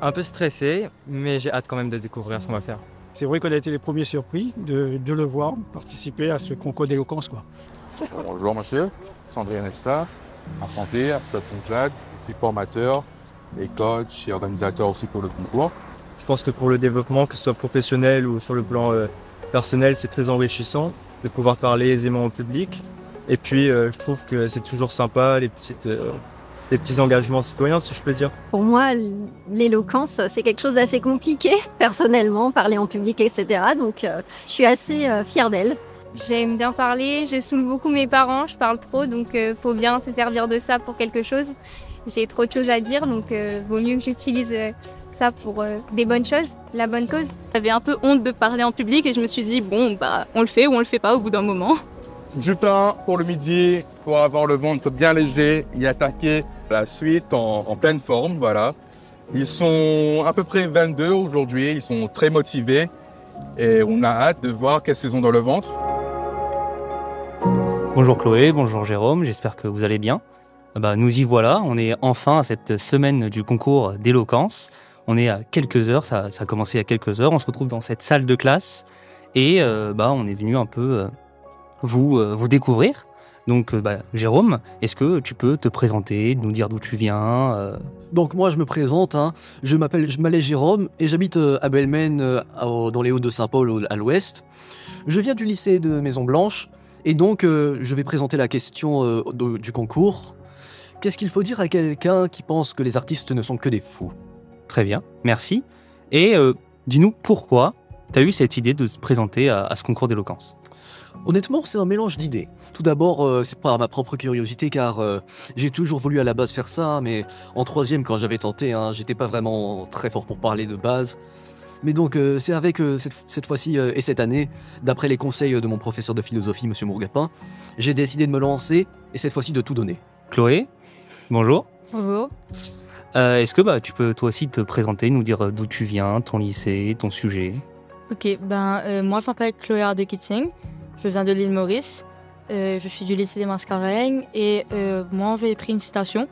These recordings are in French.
Un peu stressé, mais j'ai hâte quand même de découvrir ce qu'on va faire. C'est vrai qu'on a été les premiers surpris de le voir participer à ce concours d'éloquence, quoi. Bonjour monsieur, Sandrine Nesta, enchanté, à Stade Saint-Jacques, je suis formateur et coach et organisateur aussi pour le concours. Je pense que pour le développement, que ce soit professionnel ou sur le plan personnel, c'est très enrichissant de pouvoir parler aisément au public. Et puis, je trouve que c'est toujours sympa, les petits engagements citoyens, si je peux dire. Pour moi, l'éloquence, c'est quelque chose d'assez compliqué, personnellement, parler en public, etc. Donc, je suis assez fière d'elle. J'aime bien parler, je saoule beaucoup mes parents, je parle trop, donc faut bien se servir de ça pour quelque chose. J'ai trop de choses à dire, donc vaut mieux que j'utilise ça pour des bonnes choses, la bonne cause. J'avais un peu honte de parler en public et je me suis dit, bon, bah, on le fait ou on le fait pas au bout d'un moment. Du pain pour le midi, pour avoir le ventre bien léger, y attaquer la suite en pleine forme, voilà. Ils sont à peu près 22 aujourd'hui, ils sont très motivés et on a hâte de voir qu'est-ce qu'ils ont dans le ventre. Bonjour Chloé, bonjour Jérôme, j'espère que vous allez bien. Nous y voilà, on est enfin à cette semaine du concours d'éloquence. On est à quelques heures, ça a commencé il y a quelques heures, on se retrouve dans cette salle de classe et on est venu un peu vous découvrir. Donc Jérôme, est-ce que tu peux te présenter, nous dire d'où tu viens Donc moi je me présente, je m'appelle Jérôme et j'habite à Belmen dans les Hauts-de-Saint-Paul à l'ouest. Je viens du lycée de Maison Blanche et donc je vais présenter la question du concours. Qu'est-ce qu'il faut dire à quelqu'un qui pense que les artistes ne sont que des fous? Très bien, merci. Et dis-nous pourquoi tu as eu cette idée de se présenter à ce concours d'éloquence? Honnêtement, c'est un mélange d'idées. Tout d'abord, c'est par ma propre curiosité car j'ai toujours voulu à la base faire ça, mais en troisième quand j'avais tenté, j'étais pas vraiment très fort pour parler de base. Mais donc c'est avec cette fois-ci et cette année, d'après les conseils de mon professeur de philosophie, Monsieur Mourgapin, j'ai décidé de me lancer et cette fois-ci de tout donner. Chloé, bonjour. Bonjour. Est-ce que tu peux toi aussi te présenter, nous dire d'où tu viens, ton lycée, ton sujet? Ok, moi je m'appelle Chloé Arde-Kitting, je viens de l'île Maurice, je suis du lycée des Mascareignes et moi j'ai pris une citation.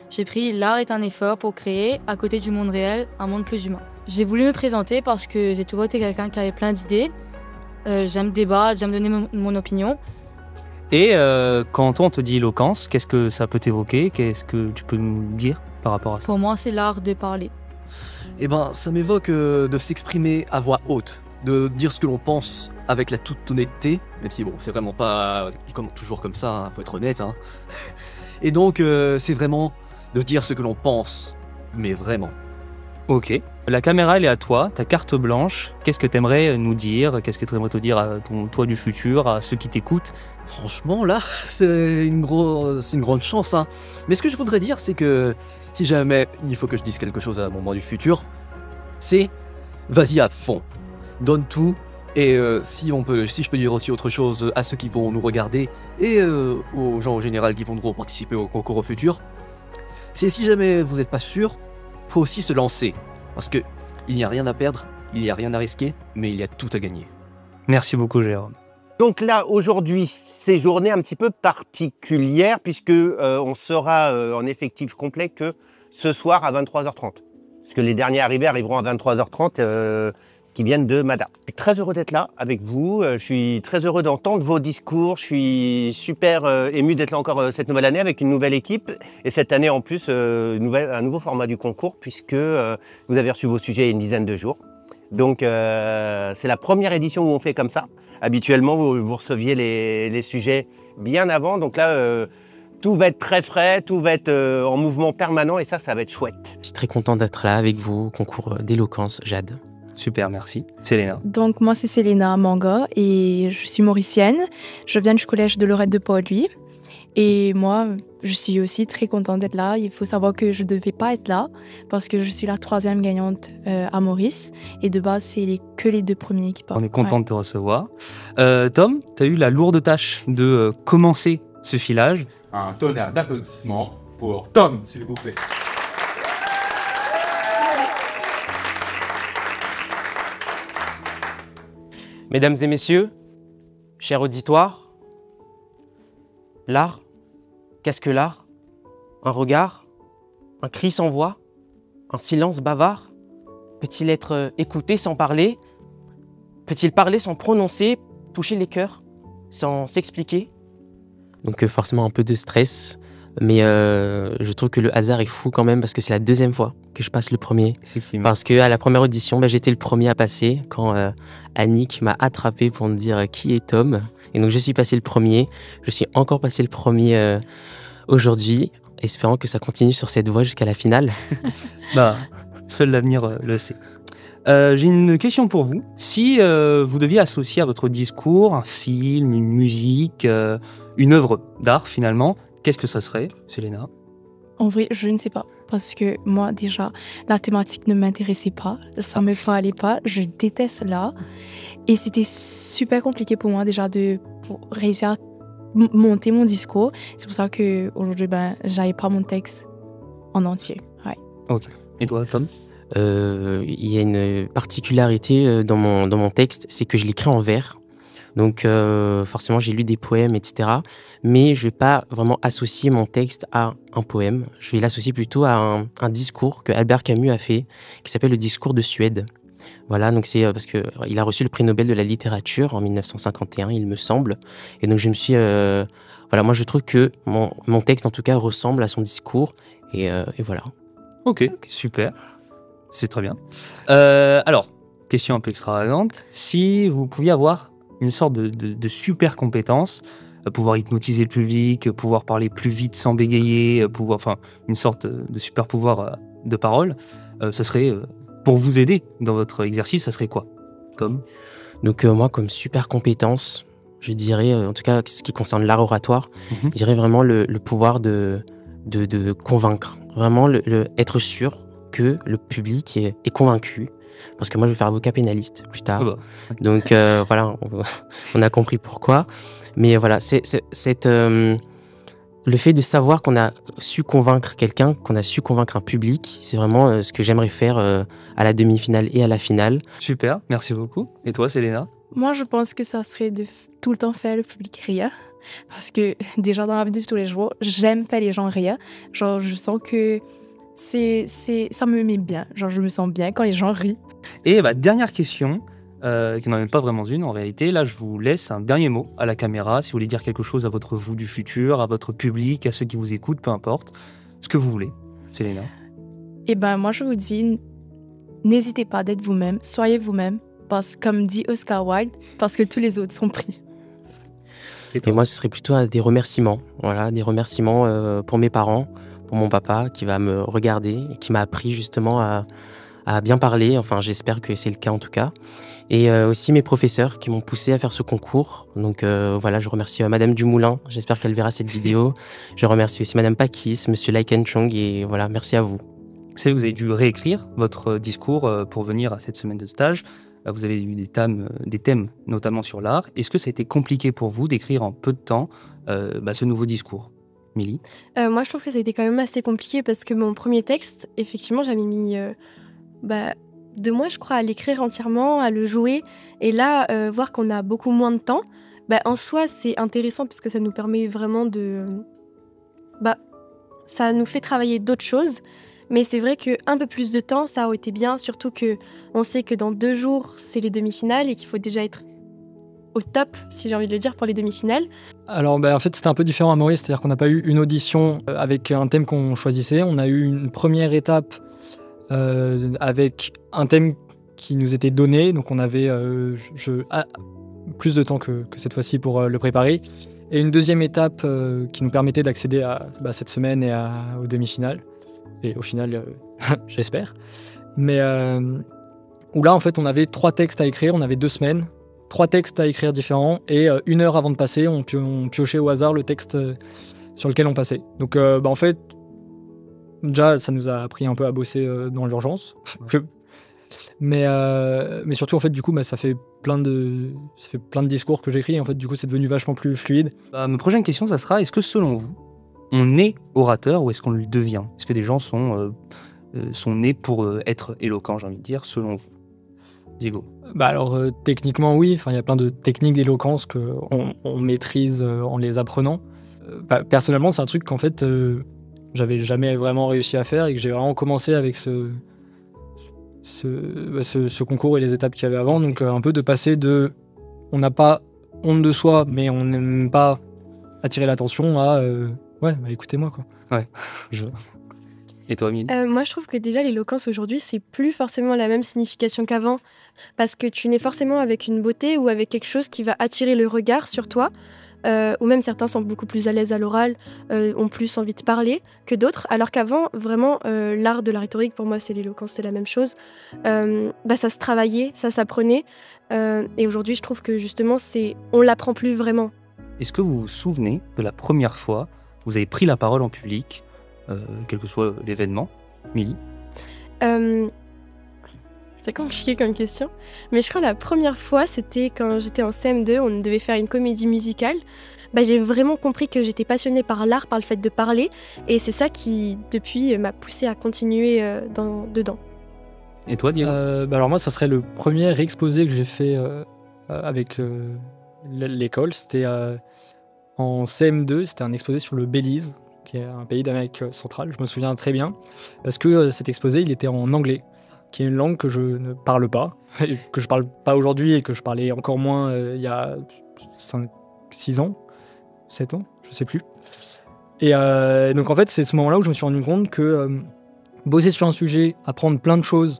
J'ai pris « L'art est un effort pour créer, à côté du monde réel, un monde plus humain ». J'ai voulu me présenter parce que j'ai toujours été quelqu'un qui avait plein d'idées. J'aime débattre, j'aime donner mon opinion. Et quand on te dit éloquence, qu'est-ce que ça peut t'évoquer? Qu'est-ce que tu peux nous dire par rapport à ça? Pour moi, c'est l'art de parler. Ça m'évoque de s'exprimer à voix haute, de dire ce que l'on pense avec la toute honnêteté, même si c'est vraiment pas toujours comme ça, faut être honnête. Et donc, c'est vraiment de dire ce que l'on pense, mais vraiment. Ok. La caméra, elle est à toi, ta carte blanche. Qu'est-ce que tu aimerais nous dire? Qu'est-ce que tu aimerais te dire à ton toi du futur, à ceux qui t'écoutent? Franchement, là, c'est une grande chance. Mais ce que je voudrais dire, c'est que si jamais il faut que je dise quelque chose à mon moi du futur, c'est vas-y à fond, donne tout. Et si je peux dire aussi autre chose à ceux qui vont nous regarder et aux gens en général qui vont participer au concours au futur, c'est si jamais vous n'êtes pas sûr, faut aussi se lancer. Parce que il n'y a rien à perdre, il n'y a rien à risquer, mais il y a tout à gagner. Merci beaucoup Jérôme. Donc là, aujourd'hui, c'est journée un petit peu particulière puisque on sera en effectif complet que ce soir à 23h30. Parce que les derniers arrivés arriveront à 23h30 qui viennent de Mada. Je suis très heureux d'être là avec vous, je suis très heureux d'entendre vos discours, je suis super ému d'être là encore cette nouvelle année avec une nouvelle équipe et cette année en plus un nouveau format du concours puisque vous avez reçu vos sujets il y a une dizaine de jours. Donc c'est la première édition où on fait comme ça. Habituellement vous receviez les sujets bien avant, donc là tout va être très frais, tout va être en mouvement permanent et ça va être chouette. Je suis très content d'être là avec vous au concours d'éloquence, Jade. Super, merci. Céléna. Donc moi c'est Céléna Manga et je suis mauricienne. Je viens du collège de Lorette de Port-Louis. Et moi, je suis aussi très contente d'être là. Il faut savoir que je ne devais pas être là parce que je suis la 3e gagnante à Maurice. Et de base, c'est que les 2 premiers qui partent. On est content de te recevoir. Tom, tu as eu la lourde tâche de commencer ce filage. Un tonnerre d'applaudissements pour Tom, s'il vous plaît. Mesdames et messieurs, cher auditoire, l'art, qu'est-ce que l'art? Un regard? Un cri sans voix? Un silence bavard? Peut-il être écouté sans parler? Peut-il parler sans prononcer, toucher les cœurs, sans s'expliquer? Donc forcément un peu de stress, mais je trouve que le hasard est fou quand même parce que c'est la deuxième fois que je passe le premier. Effectivement. Parce qu'à la première audition, j'étais le premier à passer quand Annick m'a attrapé pour me dire qui est Tom. Et donc je suis passé le premier, je suis encore passé le premier aujourd'hui, espérant que ça continue sur cette voie jusqu'à la finale. Bah, seul l'avenir le sait. J'ai une question pour vous. Si vous deviez associer à votre discours un film, une musique, une œuvre d'art finalement, qu'est-ce que ça serait, Selena? En vrai, je ne sais pas. Parce que moi, déjà, la thématique ne m'intéressait pas. Ça ne me parlait pas. Je déteste l'art. Et c'était super compliqué pour moi déjà pour réussir à monter mon discours. C'est pour ça qu'aujourd'hui, j'avais pas mon texte en entier. Ouais. Ok. Et toi, Tom? Il y a une particularité dans mon texte, c'est que je l'écris en vers. Donc forcément, j'ai lu des poèmes, etc. Mais je ne vais pas vraiment associer mon texte à un poème. Je vais l'associer plutôt à un discours que Albert Camus a fait, qui s'appelle le discours de Suède. Voilà, donc c'est parce qu'il a reçu le prix Nobel de la littérature en 1951, il me semble. Et donc je me suis... voilà, moi je trouve que mon texte, en tout cas, ressemble à son discours. Et voilà. Ok, super. C'est très bien. Alors, question un peu extravagante. Si vous pouviez avoir une sorte de super compétence, pouvoir hypnotiser le public, pouvoir parler plus vite sans bégayer, une sorte de super pouvoir de parole, ça serait, pour vous aider dans votre exercice, ça serait quoi, Tom? Donc moi, comme super compétence, je dirais, en tout cas, ce qui concerne l'art oratoire, je dirais vraiment le pouvoir de convaincre. Vraiment, être sûr que le public est convaincu. Parce que moi, je vais faire avocat pénaliste plus tard. Oh bah. Donc voilà, on a compris pourquoi. Mais voilà, le fait de savoir qu'on a su convaincre quelqu'un, qu'on a su convaincre un public, c'est vraiment ce que j'aimerais faire à la demi-finale et à la finale. Super, merci beaucoup. Et toi, Selena? Moi, je pense que ça serait de tout le temps faire le public rire. Parce que déjà dans la vie de tous les jours, j'aime faire les gens rire. Genre, je sens que ça me met bien. Genre, je me sens bien quand les gens rient. Et dernière question, qui n'en est pas vraiment une en réalité. Là, je vous laisse un dernier mot à la caméra. Si vous voulez dire quelque chose à votre vous du futur, à votre public, à ceux qui vous écoutent, peu importe, ce que vous voulez. Selena? Moi, je vous dis, n'hésitez pas d'être vous-même, soyez vous-même. Parce que, comme dit Oscar Wilde, parce que tous les autres sont pris. Et moi, ce serait plutôt des remerciements. Voilà, des remerciements pour mes parents, pour mon papa qui va me regarder et qui m'a appris justement à bien parler. Enfin, j'espère que c'est le cas en tout cas. Et aussi mes professeurs qui m'ont poussé à faire ce concours. Donc voilà, je remercie Madame Dumoulin. J'espère qu'elle verra cette vidéo. Je remercie aussi Madame Pakis, Monsieur Laikenchong et voilà, merci à vous. Vous savez, vous avez dû réécrire votre discours pour venir à cette semaine de stage. Vous avez eu des thèmes notamment sur l'art. Est-ce que ça a été compliqué pour vous d'écrire en peu de temps ce nouveau discours? Milly? Moi, je trouve que ça a été quand même assez compliqué parce que mon premier texte, effectivement, j'avais mis 2 mois, je crois, à l'écrire entièrement, à le jouer. Et là, voir qu'on a beaucoup moins de temps, en soi, c'est intéressant puisque ça nous permet vraiment ça nous fait travailler d'autres choses. Mais c'est vrai qu'un peu plus de temps, ça aurait été bien, surtout qu'on sait que dans 2 jours, c'est les demi-finales et qu'il faut déjà être au top, si j'ai envie de le dire, pour les demi-finales. Alors en fait, c'était un peu différent à Maurice, c'est-à-dire qu'on n'a pas eu une audition avec un thème qu'on choisissait. On a eu une première étape avec un thème qui nous était donné, donc on avait plus de temps que cette fois-ci pour le préparer. Et une deuxième étape qui nous permettait d'accéder à cette semaine et aux demi-finales. Et au final, j'espère. Mais où là, en fait, on avait 3 textes à écrire, on avait 2 semaines, 3 textes à écrire différents, et 1 heure avant de passer, on piochait au hasard le texte sur lequel on passait. Donc, en fait, déjà, ça nous a appris un peu à bosser dans l'urgence. Mais surtout, en fait, du coup, ça fait plein de discours que j'écris. En fait, du coup, c'est devenu vachement plus fluide. Ma prochaine question, ça sera, est-ce que selon vous, on est orateur ou est-ce qu'on le devient? Est-ce que des gens sont nés pour être éloquents, j'ai envie de dire, selon vous? Diego? Alors, techniquement, oui. Enfin, il y a plein de techniques d'éloquence qu'on maîtrise en les apprenant. Personnellement, c'est un truc qu'en fait, j'avais jamais vraiment réussi à faire et que j'ai vraiment commencé avec ce concours et les étapes qu'il y avait avant. Donc un peu de passer de on n'a pas honte de soi, mais on n'aime pas attirer l'attention à ouais, bah, écoutez-moi quoi. Ouais. Et toi, Mine? Moi, je trouve que déjà, l'éloquence aujourd'hui, c'est plus forcément la même signification qu'avant. Parce que tu nais forcément avec une beauté ou avec quelque chose qui va attirer le regard sur toi. Ou même certains sont beaucoup plus à l'aise à l'oral, ont plus envie de parler que d'autres. Alors qu'avant, vraiment, l'art de la rhétorique, pour moi, c'est l'éloquence, c'est la même chose. Ça se travaillait, ça s'apprenait. Et aujourd'hui, je trouve que justement, on l'apprend plus vraiment. Est-ce que vous vous souvenez de la première fois que vous avez pris la parole en public, quel que soit l'événement? Milly? C'est compliqué comme question. Mais je crois que la première fois, c'était quand j'étais en CM2, on devait faire une comédie musicale. J'ai vraiment compris que j'étais passionnée par l'art, par le fait de parler. Et c'est ça qui, depuis, m'a poussée à continuer dedans. Et toi, Diego? Alors moi, ça serait le premier exposé que j'ai fait avec l'école. C'était en CM2, c'était un exposé sur le Belize, qui est un pays d'Amérique centrale. Je me souviens très bien, parce que cet exposé, il était en anglais, qui est une langue que je ne parle pas, que je parle pas aujourd'hui et que je parlais encore moins il y a 6 ans, 7 ans, je sais plus. Et donc en fait, c'est ce moment-là où je me suis rendu compte que bosser sur un sujet, apprendre plein de choses,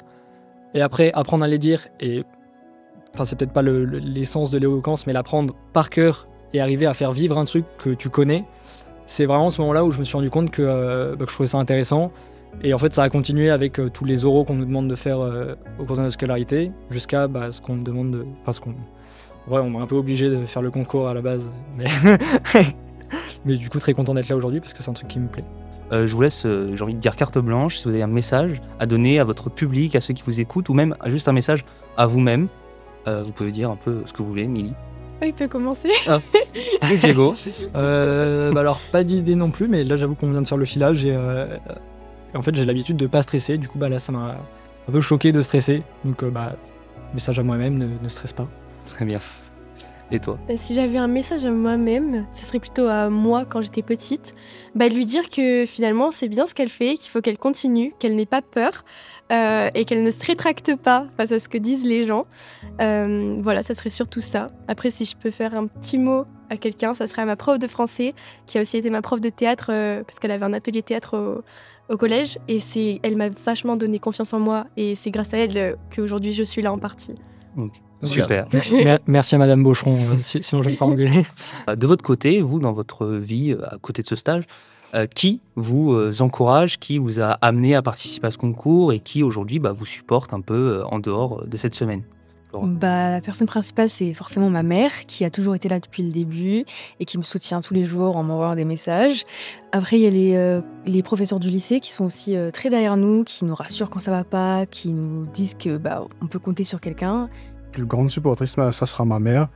et après apprendre à les dire, et enfin c'est peut-être pas l'essence de l'éloquence, mais l'apprendre par cœur et arriver à faire vivre un truc que tu connais, c'est vraiment ce moment-là où je me suis rendu compte que je trouvais ça intéressant. Et en fait, ça a continué avec tous les oraux qu'on nous demande de faire au cours de notre scolarité, jusqu'à ce qu'on me demande de... Ouais, on m'a un peu obligé de faire le concours à la base, mais du coup, très content d'être là aujourd'hui parce que c'est un truc qui me plaît. Je vous laisse, j'ai envie de dire carte blanche, si vous avez un message à donner à votre public, à ceux qui vous écoutent, ou même juste un message à vous-même. Vous pouvez dire un peu ce que vous voulez, Milly. Oui, il peut commencer. Et Diego. Alors, pas d'idée non plus, mais là, j'avoue qu'on vient de faire le filage et en fait, j'ai l'habitude de pas stresser. Du coup, là, ça m'a un peu choqué de stresser. Donc, message à moi-même, ne stresse pas. Très bien. Et toi? Si j'avais un message à moi-même, ce serait plutôt à moi quand j'étais petite, de lui dire que finalement, c'est bien ce qu'elle fait, qu'il faut qu'elle continue, qu'elle n'ait pas peur et qu'elle ne se rétracte pas face à ce que disent les gens. Voilà, ça serait surtout ça. Après, si je peux faire un petit mot à quelqu'un, ça serait à ma prof de français, qui a aussi été ma prof de théâtre, parce qu'elle avait un atelier théâtre au collège, et elle m'a vachement donné confiance en moi, et c'est grâce à elle qu'aujourd'hui je suis là en partie. Okay. Super. Merci à Madame Beaucheron, sinon je ne vais pas engueuler. De votre côté, vous, dans votre vie, à côté de ce stage, qui vous encourage, qui vous a amené à participer à ce concours et qui aujourd'hui vous supporte un peu en dehors de cette semaine? La personne principale, c'est forcément ma mère, qui a toujours été là depuis le début et qui me soutient tous les jours en m'envoyant des messages. Après, il y a les professeurs du lycée qui sont aussi très derrière nous, qui nous rassurent quand ça va pas, qui nous disent que on peut compter sur quelqu'un. La plus grande supportrice, ça sera ma mère.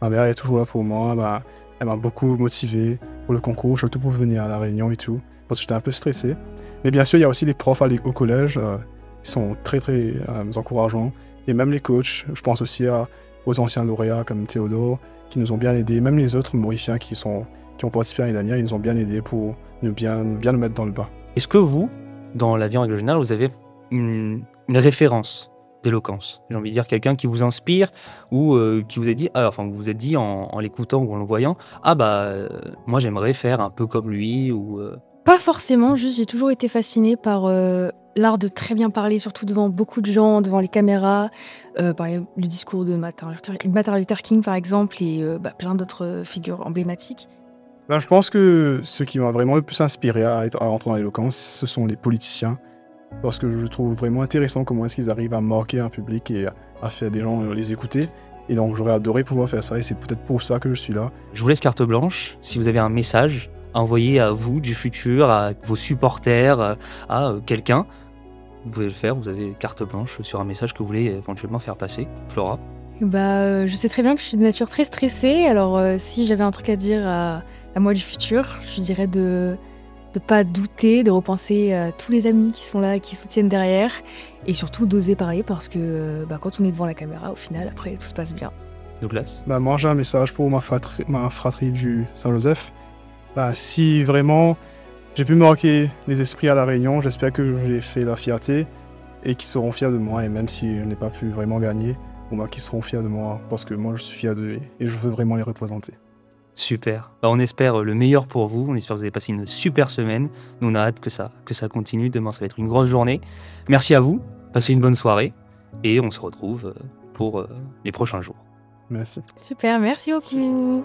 Ma mère est toujours là pour moi. Elle m'a beaucoup motivé pour le concours, surtout pour venir à la réunion et tout, parce que j'étais un peu stressé. Mais bien sûr, il y a aussi les profs au collège, qui sont très très encourageants. Et même les coachs, je pense aussi aux anciens lauréats comme Théodore, qui nous ont bien aidés. Même les autres Mauriciens qui ont participé à l'année dernière, ils nous ont bien aidés pour bien nous mettre dans le bas. Est-ce que vous, dans la vie en règle générale, vous avez une référence d'éloquence? J'ai envie de dire quelqu'un qui vous inspire ou qui vous a dit, vous vous êtes dit en l'écoutant ou en le voyant, moi j'aimerais faire un peu comme lui ou... Pas forcément, juste j'ai toujours été fascinée par l'art de très bien parler, surtout devant beaucoup de gens, devant les caméras, par exemple, le discours de Martin Luther King par exemple, et plein d'autres figures emblématiques. Je pense que ce qui m'a vraiment le plus inspiré à entrer dans l'éloquence, ce sont les politiciens, parce que je trouve vraiment intéressant comment est-ce qu'ils arrivent à marquer un public et à faire des gens les écouter. Et donc j'aurais adoré pouvoir faire ça, et c'est peut-être pour ça que je suis là. Je vous laisse carte blanche, si vous avez un message à envoyer à vous du futur, à vos supporters, à quelqu'un, vous pouvez le faire, vous avez carte blanche sur un message que vous voulez éventuellement faire passer. Flora? Je sais très bien que je suis de nature très stressée, alors si j'avais un truc à dire à moi du futur, je dirais de ne pas douter, de repenser à tous les amis qui sont là, qui soutiennent derrière, et surtout d'oser parler, parce que quand on est devant la caméra, au final, après, tout se passe bien. Douglas? Moi, j'ai un message pour ma fratrie du Saint-Joseph. Si vraiment j'ai pu marquer les esprits à la Réunion, j'espère que j'ai fait la fierté. et qui seront fiers de moi. Et même si je n'ai pas pu vraiment gagner, qui seront fiers de moi parce que moi je suis fier d'eux et je veux vraiment les représenter. Super. On espère le meilleur pour vous. On espère que vous avez passé une super semaine. Nous, on a hâte que ça continue. Demain, ça va être une grosse journée. Merci à vous. Passez une bonne soirée. Et on se retrouve pour les prochains jours. Merci. Super, merci beaucoup.